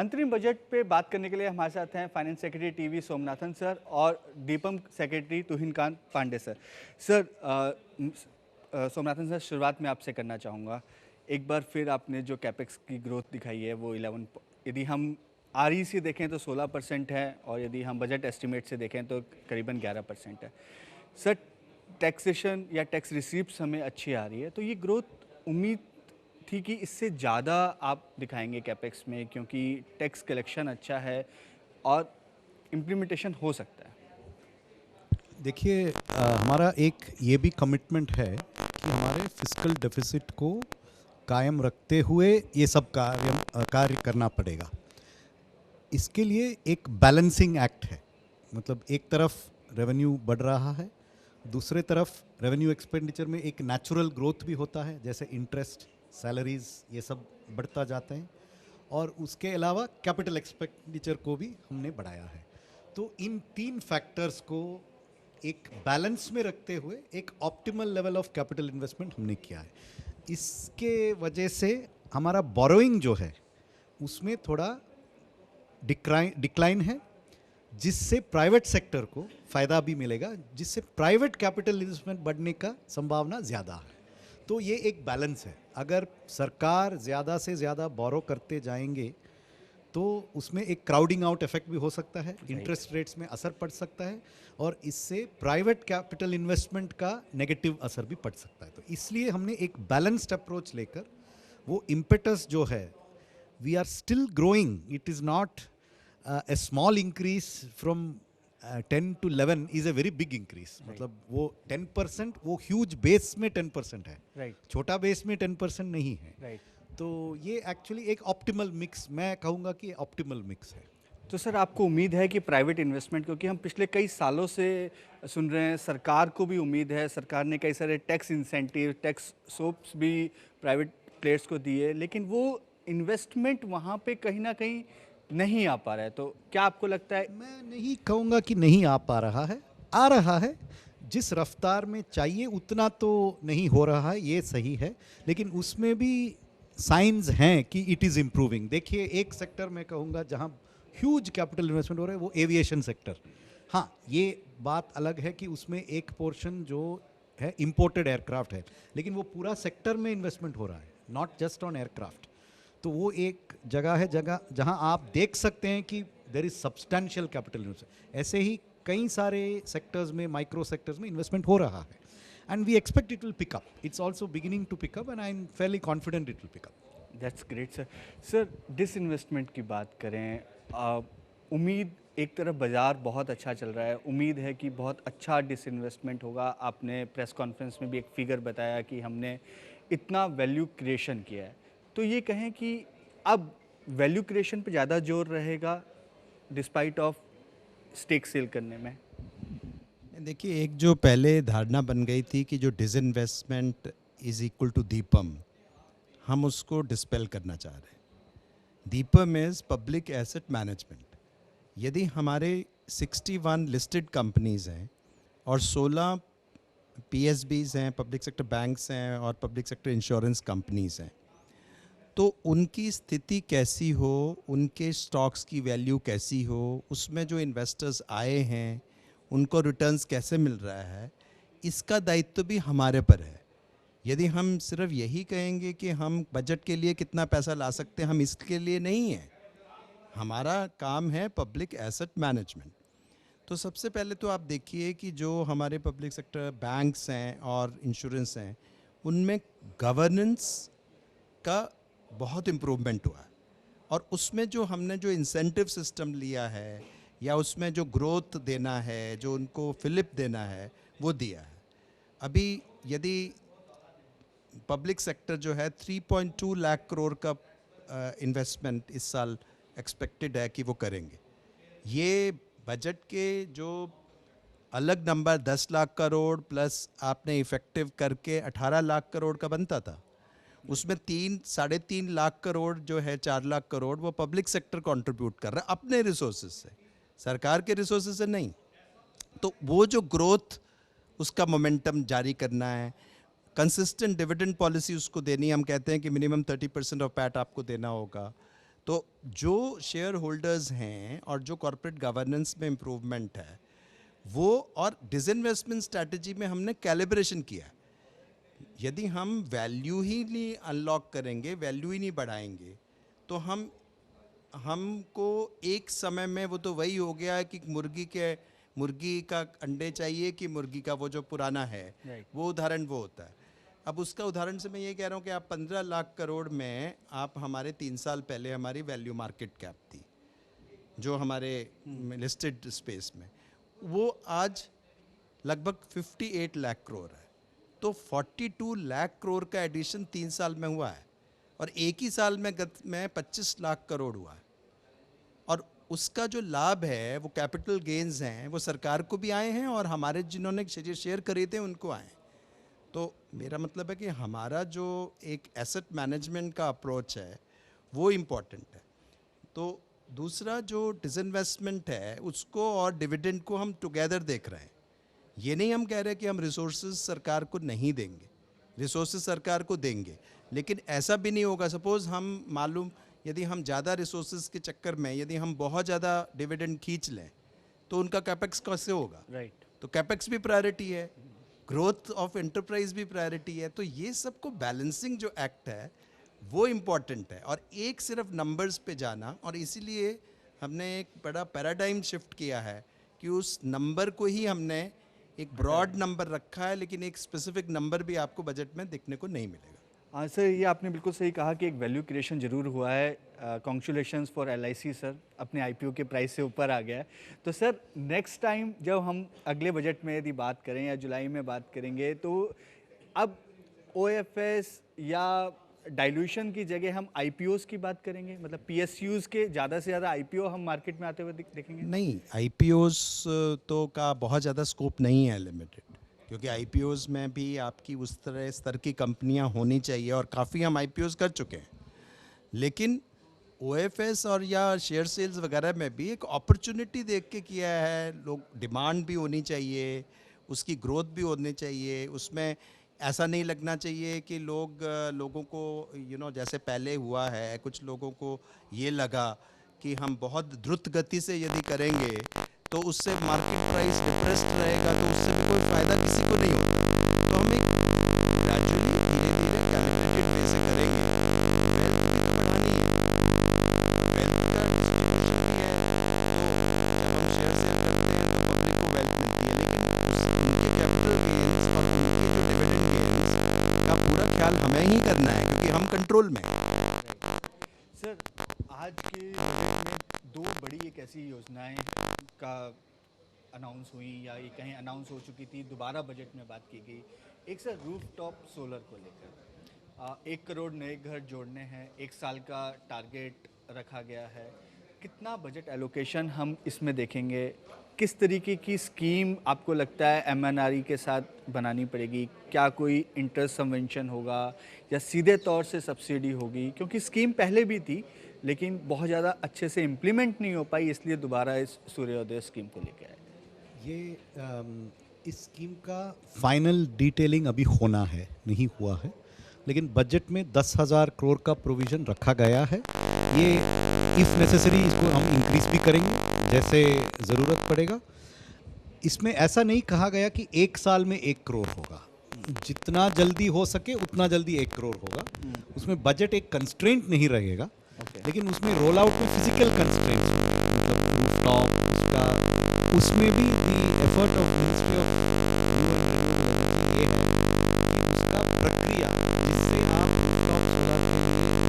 अंतरिम बजट पे बात करने के लिए हमारे साथ हैं finance secretary TV Somanathan sir और DIPAM secretary Tuhin Kanta Pandey sir. Sir Somanathan sir, शुरुआत में आपसे करना चाहूँगा, एक बार फिर आपने जो कैपेक्स की ग्रोथ दिखाई है वो 11, यदि हम आरई से देखें तो 16% है और यदि हम बजट एस्टिमेट से देखें तो करीबन 11% है। सर, टैक्सेशन या टैक्स रिसीप्ट्स हमें अच्छी आ रही है, तो ये ग्रोथ उम्मीद थी कि इससे ज़्यादा आप दिखाएंगे कैपेक्स में, क्योंकि टैक्स कलेक्शन अच्छा है और इम्प्लीमेंटेशन हो सकता है। देखिए, हमारा एक ये भी कमिटमेंट है कि हमारे फिस्कल डेफिसिट को कायम रखते हुए ये सब कार्य करना पड़ेगा। इसके लिए एक बैलेंसिंग एक्ट है, मतलब एक तरफ रेवेन्यू बढ़ रहा है, दूसरे तरफ रेवेन्यू एक्सपेंडिचर में एक नेचुरल ग्रोथ भी होता है, जैसे इंटरेस्ट, सैलरीज, ये सब बढ़ता जाते हैं, और उसके अलावा कैपिटल एक्सपेंडिचर को भी हमने बढ़ाया है। तो इन तीन फैक्टर्स को एक बैलेंस में रखते हुए एक optimal level of capital investment हमने किया है। इसके वजह से हमारा बोरोइंग जो है उसमें थोड़ा डिक्लाइन है, जिससे प्राइवेट सेक्टर को फ़ायदा भी मिलेगा, जिससे प्राइवेट कैपिटल इन्वेस्टमेंट बढ़ने का संभावना ज़्यादा है। तो ये एक बैलेंस है। अगर सरकार ज़्यादा से ज़्यादा बोरो करते जाएंगे तो उसमें एक क्राउडिंग आउट इफेक्ट भी हो सकता है, इंटरेस्ट रेट्स में असर पड़ सकता है, और इससे प्राइवेट कैपिटल इन्वेस्टमेंट का नेगेटिव असर भी पड़ सकता है। तो इसलिए हमने एक बैलेंस्ड अप्रोच लेकर वो इम्पेटस जो है, we are still growing, it is not a small increase from 10 to 11 is a very big increase. मतलब वो 10%, वो ह्यूज बेस में 10% है, छोटा बेस में 10% नहीं है। तो ये एक्चुअली एक ऑप्टिमल मिक्स, मैं कहूँगा कि ऑप्टिमल मिक्स है। तो सर, आपको उम्मीद है कि प्राइवेट इन्वेस्टमेंट, क्योंकि हम पिछले कई सालों से सुन रहे हैं, सरकार को भी उम्मीद है, सरकार ने कई सारे टैक्स इंसेंटिव, टैक्स सोप्स भी प्राइवेट प्लेयर्स को दिए, लेकिन वो इन्वेस्टमेंट वहाँ पे कहीं ना कहीं नहीं आ पा रहा है, तो क्या आपको लगता है? मैं नहीं कहूँगा कि नहीं आ पा रहा है, आ रहा है, जिस रफ्तार में चाहिए उतना तो नहीं हो रहा है, ये सही है, लेकिन उसमें भी साइंस हैं कि इट इज़ इम्प्रूविंग। देखिए, एक सेक्टर मैं कहूँगा जहाँ ह्यूज कैपिटल इन्वेस्टमेंट हो रहा है वो एविएशन सेक्टर। हाँ, ये बात अलग है कि उसमें एक पोर्शन जो है इम्पोर्टेड एयरक्राफ्ट है, लेकिन वो पूरा सेक्टर में इन्वेस्टमेंट हो रहा है, नॉट जस्ट ऑन एयरक्राफ्ट। तो वो एक जगह है, जहां आप देख सकते हैं कि there is substantial capital investment. ऐसे ही कई सारे सेक्टर्स में, माइक्रो सेक्टर्स में इन्वेस्टमेंट हो रहा है, and we expect it will pick up. It's also beginning to pick up and I am fairly confident it will pick up. That's great sir. Sir, disinvestment की बात करें, उम्मीद, एक तरफ बाज़ार बहुत अच्छा चल रहा है, उम्मीद है कि बहुत अच्छा डिसइन्वेस्टमेंट होगा। आपने प्रेस कॉन्फ्रेंस में भी एक फिगर बताया कि हमने इतना वैल्यू क्रिएशन किया है, तो ये कहें कि अब वैल्यू क्रिएशन पे ज़्यादा जोर रहेगा डिस्पाइट ऑफ स्टेक सेल करने में? देखिए, एक जो पहले धारणा बन गई थी कि जो disinvestment is equal to DIPAM, हम उसको डिस्पेल करना चाह रहे हैं। DIPAM is public asset management. यदि हमारे 61 लिस्टेड कंपनीज हैं और 16 पीएसबीज हैं, पब्लिक सेक्टर बैंक्स हैं, और पब्लिक सेक्टर इंश्योरेंस कंपनीज हैं, तो उनकी स्थिति कैसी हो, उनके स्टॉक्स की वैल्यू कैसी हो, उसमें जो इन्वेस्टर्स आए हैं उनको रिटर्न्स कैसे मिल रहा है, इसका दायित्व भी हमारे पर है। यदि हम सिर्फ यही कहेंगे कि हम बजट के लिए कितना पैसा ला सकते हैं, हम इसके लिए नहीं हैं। हमारा काम है पब्लिक एसेट मैनेजमेंट। तो सबसे पहले तो आप देखिए कि जो हमारे पब्लिक सेक्टर बैंक्स हैं और इंश्योरेंस हैं, उनमें गवर्नेंस का बहुत इम्प्रूवमेंट हुआ है, और उसमें जो हमने जो इंसेंटिव सिस्टम लिया है, या उसमें जो ग्रोथ देना है, जो उनको फिलिप देना है, वो दिया है। अभी यदि पब्लिक सेक्टर जो है 3.2 लाख करोड़ का इन्वेस्टमेंट इस साल एक्सपेक्टेड है कि वो करेंगे। ये बजट के जो अलग नंबर 10 लाख करोड़ प्लस आपने इफ़ेक्टिव करके 18 लाख करोड़ का बनता था, उसमें 3-3.5 लाख करोड़ जो है, 4 लाख करोड़, वो पब्लिक सेक्टर कंट्रीब्यूट कर रहा है अपने रिसोर्सेज से, सरकार के रिसोर्सेज से नहीं। तो वो जो ग्रोथ, उसका मोमेंटम जारी करना है, कंसिस्टेंट डिविडेंड पॉलिसी उसको देनी है। हम कहते हैं कि मिनिमम 30% ऑफ पैट आपको देना होगा। तो जो शेयर होल्डर्स हैं और जो कॉरपोरेट गवर्नेंस में इम्प्रूवमेंट है वो, और डिसइन्वेस्टमेंट स्ट्रैटेजी में हमने कैलिब्रेशन किया है। यदि हम वैल्यू ही नहीं अनलॉक करेंगे, वैल्यू ही नहीं बढ़ाएंगे, तो हमको एक समय में वो तो वही हो गया है कि मुर्गी का अंडे चाहिए कि मुर्गी का वो जो पुराना है वो उदाहरण वो होता है। अब उसका उदाहरण से मैं ये कह रहा हूँ कि आप 15 लाख करोड़ में आप हमारे 3 साल पहले हमारी वैल्यू मार्केट कैप थी जो हमारे लिस्टेड स्पेस में, वो आज लगभग 58 लाख करोड़ है। तो 42 लाख करोड़ का एडिशन 3 साल में हुआ है और एक ही साल में 25 लाख करोड़ हुआ है। और उसका जो लाभ है वो कैपिटल गेन्स हैं, वो सरकार को भी आए हैं और हमारे जिन्होंने शेयर खरीदे उनको आए हैं। तो मेरा मतलब है कि हमारा जो एक एसेट मैनेजमेंट का अप्रोच है वो इम्पॉर्टेंट है। तो दूसरा जो डिसइन्वेस्टमेंट है उसको और डिविडेंड को हम टुगेदर देख रहे हैं। ये नहीं हम कह रहे कि हम रिसोर्सेज सरकार को नहीं देंगे, रिसोर्सेज सरकार को देंगे, लेकिन ऐसा भी नहीं होगा। सपोज़ हम मालूम यदि हम ज़्यादा रिसोर्सेज के चक्कर में यदि हम बहुत ज़्यादा डिविडेंड खींच लें तो उनका कैपेक्स कैसे होगा? राइट। तो कैपेक्स भी प्रायोरिटी है, ग्रोथ ऑफ एंटरप्राइज भी प्रायोरिटी है। तो ये सबको बैलेंसिंग जो एक्ट है वो इम्पॉर्टेंट है, और एक सिर्फ नंबर्स पे जाना, और इसीलिए हमने एक बड़ा पैराडाइम शिफ्ट किया है कि उस नंबर को ही हमने एक ब्रॉड नंबर रखा है, लेकिन एक स्पेसिफिक नंबर भी आपको बजट में देखने को नहीं मिलेगा। हाँ सर, ये आपने बिल्कुल सही कहा कि एक वैल्यू क्रिएशन ज़रूर हुआ है। कॉन्ग्रेचुलेशंस फॉर LIC सर, अपने IPO के प्राइस से ऊपर आ गया है। तो सर नेक्स्ट टाइम जब हम अगले बजट में यदि बात करें या जुलाई में बात करेंगे तो अब OFS या डाइल्यूशन की जगह हम IPOs की बात करेंगे, मतलब PSUs के ज़्यादा से ज़्यादा IPO हम मार्केट में आते हुए देखेंगे? नहीं, IPOs तो का बहुत ज़्यादा स्कोप नहीं है लिमिटेड, क्योंकि IPOs में भी आपकी उस तरह स्तर की कंपनियां होनी चाहिए और काफ़ी हम IPOs कर चुके हैं। लेकिन OFS और या शेयर सेल्स वगैरह में भी एक अपॉर्चुनिटी देख के किया है। लोग डिमांड भी होनी चाहिए, उसकी ग्रोथ भी होनी चाहिए, उसमें ऐसा नहीं लगना चाहिए कि लोगों को जैसे पहले हुआ है, कुछ लोगों को ये लगा कि हम बहुत द्रुत गति से यदि करेंगे तो उससे मार्केट प्राइस डिप्रेस्ड रहेगा, तो उससे भी कोई फ़ायदा किसी को नहीं होता। तो हम एक ग्रेजुअली धीरे-धीरे कैलिब्रेटेड वे से करेंगे। वेल्थ भी तो बढ़ानी है, वेल्थ का डिस्ट्रीब्यूशन भी है। तो जब हम शेयर सेल करते हैं तो पब्लिक को वेल्थ मिलती है, लेकिन उनके कैपिटल गेन्स और उनके जो डिविडेंड गेन्स का पूरा ख्याल हमें ही करना है, क्योंकि हम कंट्रोल में हैं। सर आज के बजट में दो बड़ी एक ऐसी योजनाएं का अनाउंस हुई या ये कहीं अनाउंस हो चुकी थी, दोबारा बजट में बात की गई। एक सर रूफटॉप सोलर को लेकर 1 करोड़ नए घर जोड़ने हैं, 1 साल का टारगेट रखा गया है। कितना बजट एलोकेशन हम इसमें देखेंगे? किस तरीके की स्कीम आपको लगता है MNRE के साथ बनानी पड़ेगी? क्या कोई इंटरेस्ट सबवेंशन होगा या सीधे तौर से सब्सिडी होगी? क्योंकि स्कीम पहले भी थी लेकिन बहुत ज़्यादा अच्छे से इम्प्लीमेंट नहीं हो पाई, इसलिए दोबारा इस सूर्योदय स्कीम को लेकर आए। ये इस स्कीम का फाइनल डिटेलिंग अभी होना है, नहीं हुआ है, लेकिन बजट में 10,000 करोड़ का प्रोविज़न रखा गया है। ये इफ़ नेसेसरी इसको हम इंक्रीज़ भी करेंगे जैसे ज़रूरत पड़ेगा। इसमें ऐसा नहीं कहा गया कि 1 साल में 1 करोड़ होगा, जितना जल्दी हो सके उतना जल्दी 1 करोड़ होगा। उसमें बजट एक कंस्ट्रेंट नहीं रहेगा, लेकिन उसमें रोल आउट में फिजिकल कंस्ट्रेंट्स, मतलब रूफटॉप, उसमें भी एफर्ट ऑफ मिनिस्ट्री ऑफ ये है कि उसका प्रक्रिया जिससे आप रूफटॉप सोलर को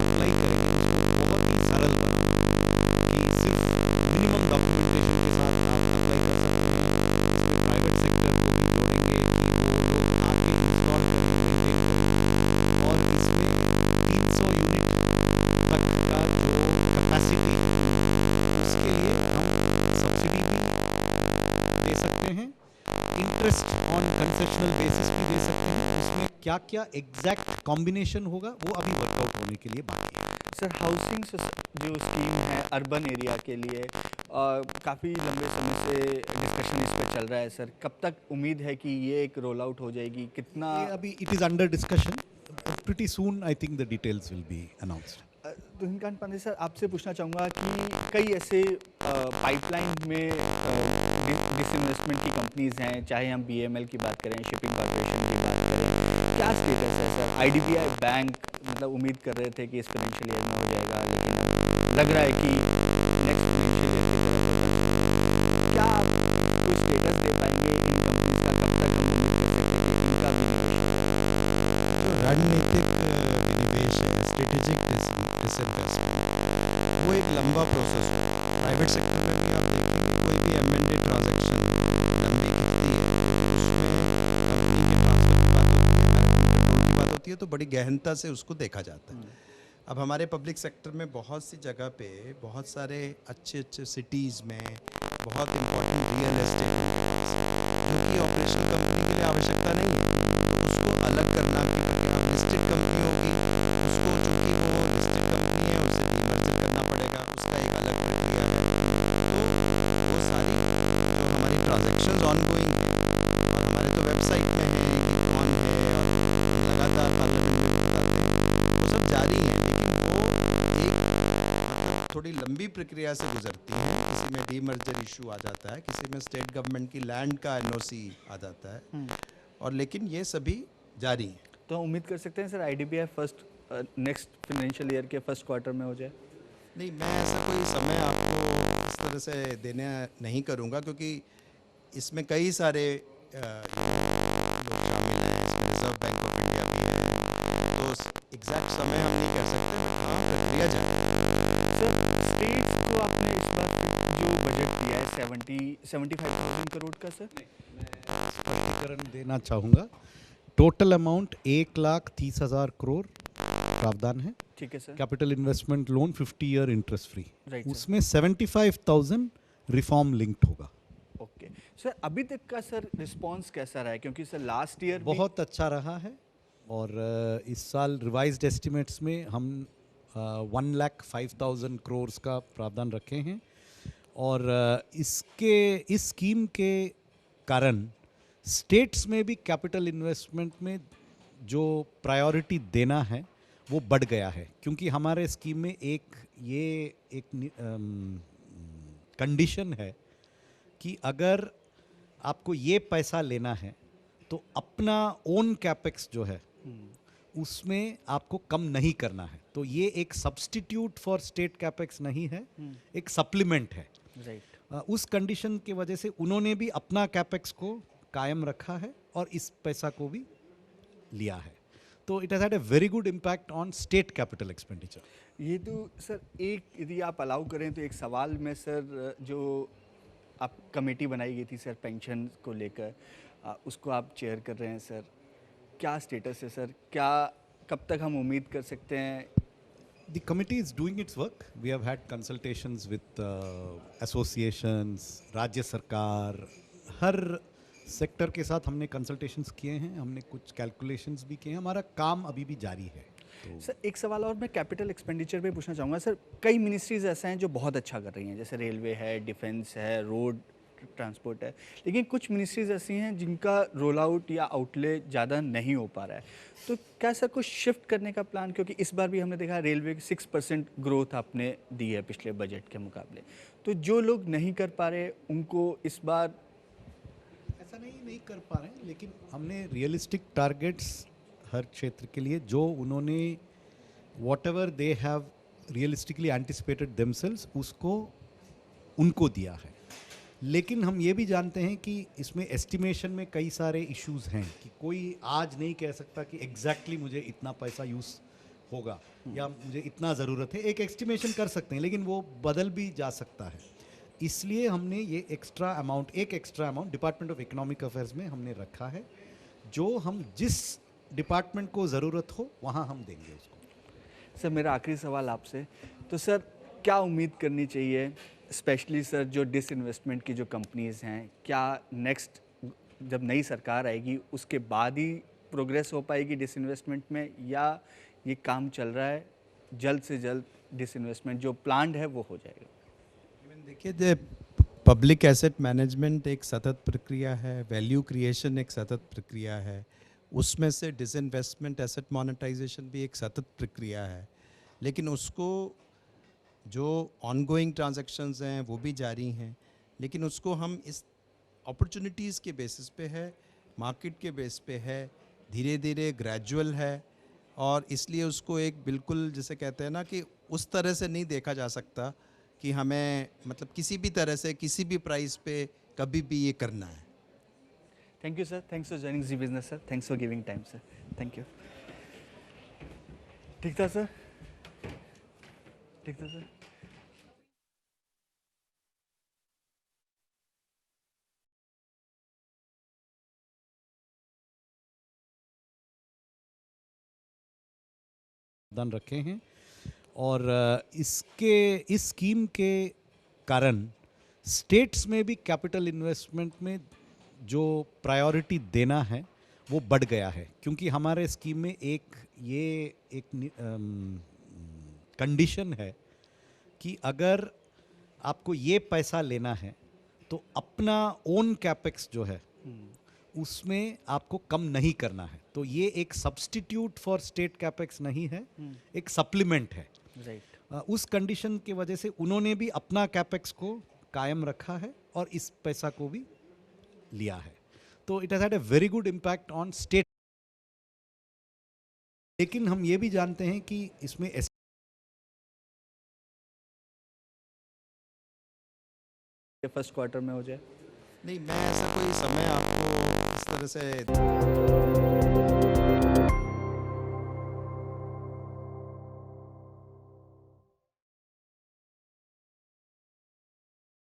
अप्लाई करें उसको बहुत ही सरल बनाए कि सिर्फ मिनिमम डॉक्यूमेंटेशन के साथ आप अप्लाई कर सकते हैं। इसमें प्राइवेट सेक्टर को भी जोड़ेंगे कि वो आके इंस्टॉल करें, मेंटेन करें, और इसमें 300 यूनिट तक का जो कैपेसिटी उसके लिए हम सब्सिडी भी दे सकते हैं, इंटरेस्ट ऑन कंसेशनल बेसिस भी दे सकते हैं। उसमें क्या क्या एग्जैक्ट कॉम्बिनेशन होगा वो अभी वर्कआउट होने के लिए बाकी है। सर हाउसिंग जो स्कीम है अर्बन एरिया के लिए काफ़ी लंबे समय से डिस्कशन इस पर चल रहा है सर, कब तक उम्मीद है कि ये एक रोल आउट हो जाएगी? कितना ये अभी it is under discussion, pretty soon I think the details will be announced. Tuhin Kanta Pandey sir, आपसे पूछना चाहूँगा कि कई ऐसे पाइपलाइन में डिसइन्वेस्टमेंट की कंपनीज़ हैं, चाहे हम बीएमएल की बात करें, शिपिंग कॉर्पोरेशन की बात करें, क्या स्टेटस है सर? आईडीबीआई बैंक मतलब उम्मीद कर रहे थे कि इस फाइनेंशियल ईयर में हो जाएगा, लेकिन अब लग रहा है कि नेक्स्ट फाइनेंशियल ईयर की तरफ होगा। क्या आप कोई स्टेटस दे पाएंगे इन कंपनीज का, कब तक हम उम्मीद कर सकते हैं कि इनका भी निवेश होगा? जो रणनीतिक विनिवेश है, स्ट्रेटेजिक डिसइन्वेस्टमेंट, वो एक लंबा प्रोसेस है। प्राइवेट सेक्टर में भी आप देखेंगे कोई भी M&A ट्रांजैक्शन लंबी कितनी है, क्योंकि उसमें कंपनी के ट्रांसफर की बात होती है, मैनेजमेंट कंट्रोल की बात होती है, तो बड़ी गहनता से उसको देखा जाता है। अब हमारे पब्लिक सेक्टर में बहुत सी जगह पे बहुत सारे अच्छे अच्छे सिटीज़ में बहुत इंपॉर्टेंट रियल एस्टेट जो कि ऑपरेशनल कंपनी के लिए आवश्यकता नहीं है, उसको अलग करना भी, अब लिस्टेड कंपनी होगी, उसको चूँकि वो लिस्टेड कंपनी है उसे डीमर्जर करना पड़ेगा, उसका एक अलग प्रक्रिया है। तो वो सारी जो हमारी ट्रांजैक्शंस ऑनगोइंग है और हमारे तो वेबसाइट में है कि कौन है और लगातार पार्लियामेंट में बताते हैं, वो सब जारी हैं, लेकिन वो एक थोड़ी लंबी प्रक्रिया से गुजरती हैं। किसी में डीमर्जर इशू आ जाता है, किसी में स्टेट गवर्नमेंट की लैंड का NOC आ जाता है, और लेकिन ये सभी जारी हैं। तो हम उम्मीद कर सकते हैं sir IDBI next financial year के फर्स्ट क्वार्टर में हो जाए? नहीं, मैं ऐसा कोई समय आपको इस तरह से देने नहीं करूँगा, क्योंकि इसमें कई सारे लोग शामिल हैं, इसमें रिजर्व बैंक ऑफ इंडिया भी है, तो एग्जैक्ट समय हम नहीं कह सकते, बट हाँ प्रक्रिया जारी है। सर स्टेट्स को आपने इस बार जो बजट दिया है 75,000 करोड़ का सर? स्पष्टीकरण देना चाहूँगा। टोटल अमाउंट 1,30,000 करोड़ प्रावधान है। ठीक है sir. Capital investment loan 50 year interest free, Right, sir. उसमें 75,000 रिफॉर्म लिंक्ड होगा। ओके सर, अभी तक का सर रिस्पांस कैसा रहा है? क्योंकि सर लास्ट ईयर बहुत अच्छा रहा है, और इस साल रिवाइज्ड एस्टिमेट्स में हम 1,05,000 करोड़ का प्रावधान रखे हैं, और इस स्कीम के कारण स्टेट्स में भी कैपिटल इन्वेस्टमेंट में जो प्रायोरिटी देना है वो बढ़ गया है, क्योंकि हमारे स्कीम में एक कंडीशन है कि अगर आपको ये पैसा लेना है तो अपना ओन कैपेक्स जो है उसमें आपको कम नहीं करना है। तो ये एक सब्स्टिट्यूट फॉर स्टेट कैपेक्स नहीं है, एक सप्लीमेंट है। राइट। उस कंडीशन की वजह से उन्होंने भी अपना कैपेक्स को कायम रखा है और इस पैसा को भी लिया है। तो it has had a very good impact on state capital expenditure. ये तो सर एक, यदि आप अलाउ करें तो एक सवाल में सर, जो आप कमेटी बनाई गई थी सर पेंशन को लेकर, उसको आप चेयर कर रहे हैं सर, क्या स्टेटस है सर? क्या कब तक हम उम्मीद कर सकते हैं? The committee is doing its work. We have had consultations with associations, राज्य सरकार, हर सेक्टर के साथ हमने कंसल्टेशंस किए हैं, हमने कुछ कैलकुलेशंस भी किए हैं, हमारा काम अभी भी जारी है। तो सर एक सवाल और मैं कैपिटल एक्सपेंडिचर पे पूछना चाहूँगा सर। कई मिनिस्ट्रीज ऐसे हैं जो बहुत अच्छा कर रही हैं, जैसे रेलवे है, डिफेंस है, रोड ट्रांसपोर्ट है, लेकिन कुछ मिनिस्ट्रीज ऐसी हैं जिनका रोल आउट या आउटले ज़्यादा नहीं हो पा रहा है। तो क्या सर कुछ शिफ्ट करने का प्लान? क्योंकि इस बार भी हमने देखा रेलवे की 6% ग्रोथ आपने दी है पिछले बजट के मुकाबले, तो जो लोग नहीं कर पा रहे उनको इस बार ऐसा नहीं कर पा रहे हैं, लेकिन हमने रियलिस्टिक टारगेट्स हर क्षेत्र के लिए, जो उन्होंने what ever they have realistically anticipated themselves, उसको उनको दिया है। लेकिन हम ये भी जानते हैं कि इसमें एस्टिमेशन में कई सारे इश्यूज हैं, कि कोई आज नहीं कह सकता कि एग्जैक्टली मुझे इतना पैसा यूज़ होगा या मुझे इतना ज़रूरत है। एक एस्टिमेशन कर सकते हैं, लेकिन वो बदल भी जा सकता है। इसलिए हमने ये एक extra amount department of economic affairs में हमने रखा है, जो हम जिस डिपार्टमेंट को ज़रूरत हो वहाँ हम देंगे उसको। सर मेरा आखिरी सवाल आपसे, तो सर क्या उम्मीद करनी चाहिए स्पेशली सर जो डिसइन्वेस्टमेंट की जो कंपनीज़ हैं, क्या नेक्स्ट जब नई सरकार आएगी उसके बाद ही प्रोग्रेस हो पाएगी डिसइन्वेस्टमेंट में, या ये काम चल रहा है, जल्द से जल्द डिसइन्वेस्टमेंट जो प्लान्ड है वो हो जाएगा? देखिए, पब्लिक एसेट मैनेजमेंट एक सतत प्रक्रिया है, वैल्यू क्रिएशन एक सतत प्रक्रिया है, उसमें से डिसइन्वेस्टमेंट एसेट मोनेटाइजेशन भी एक सतत प्रक्रिया है। लेकिन उसको जो ऑनगोइंग ट्रांजैक्शंस हैं वो भी जारी हैं, लेकिन उसको हम इस अपॉर्चुनिटीज़ के बेसिस पे है, मार्केट के बेस पे है, धीरे धीरे ग्रेजुअल है, और इसलिए उसको एक बिल्कुल जिसे कहते हैं ना कि उस तरह से नहीं देखा जा सकता कि हमें मतलब किसी भी तरह से किसी भी प्राइस पे कभी भी ये करना है। Thank you sir, thanks for joining Zee business sir, thanks for giving time sir, thank you. ठीक था सर, ठीक था सर। दान रखे हैं और इस स्कीम के कारण स्टेट्स में भी कैपिटल इन्वेस्टमेंट में जो प्रायोरिटी देना है वो बढ़ गया है, क्योंकि हमारे स्कीम में एक कंडीशन है कि अगर आपको ये पैसा लेना है तो अपना ओन कैपेक्स जो है उसमें आपको कम नहीं करना है। तो ये एक सब्स्टिट्यूट फॉर स्टेट कैपेक्स नहीं है, एक सप्लीमेंट है। राइट। उस कंडीशन की वजह से उन्होंने भी अपना कैपेक्स को कायम रखा है और इस पैसा को भी लिया है। तो it has had a very good impact on state. लेकिन हम ये भी जानते हैं कि इसमें फर्स्ट क्वार्टर में हो जाए। नहीं, मैं ऐसा कोई समय आपको इस तरह से